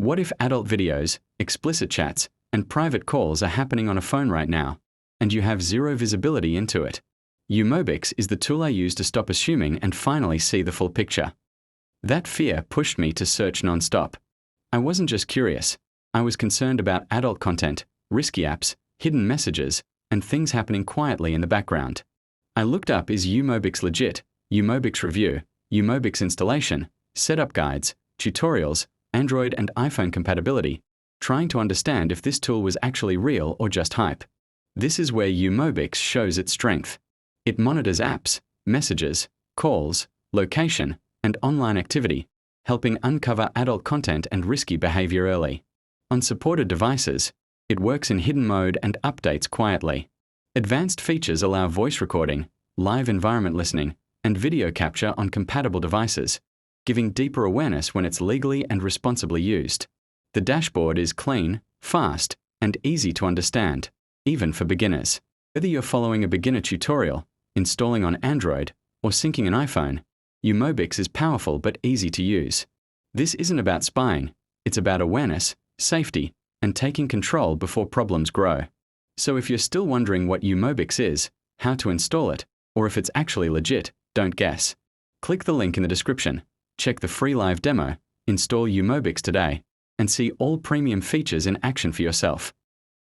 What if adult videos, explicit chats, and private calls are happening on a phone right now, and you have zero visibility into it? uMobix is the tool I use to stop assuming and finally see the full picture. That fear pushed me to search non-stop. I wasn't just curious. I was concerned about adult content, risky apps, hidden messages, and things happening quietly in the background. I looked up, is uMobix legit, uMobix review, uMobix installation, setup guides, tutorials, Android and iPhone compatibility, trying to understand if this tool was actually real or just hype. This is where uMobix shows its strength. It monitors apps, messages, calls, location, and online activity, helping uncover adult content and risky behavior early. On supported devices, it works in hidden mode and updates quietly. Advanced features allow voice recording, live environment listening, and video capture on compatible devices, giving deeper awareness when it's legally and responsibly used. The dashboard is clean, fast, and easy to understand, even for beginners. Whether you're following a beginner tutorial, installing on Android, or syncing an iPhone, uMobix is powerful but easy to use. This isn't about spying, it's about awareness, safety, and taking control before problems grow. So if you're still wondering what uMobix is, how to install it, or if it's actually legit, don't guess. Click the link in the description, check the free live demo, install uMobix today, and see all premium features in action for yourself.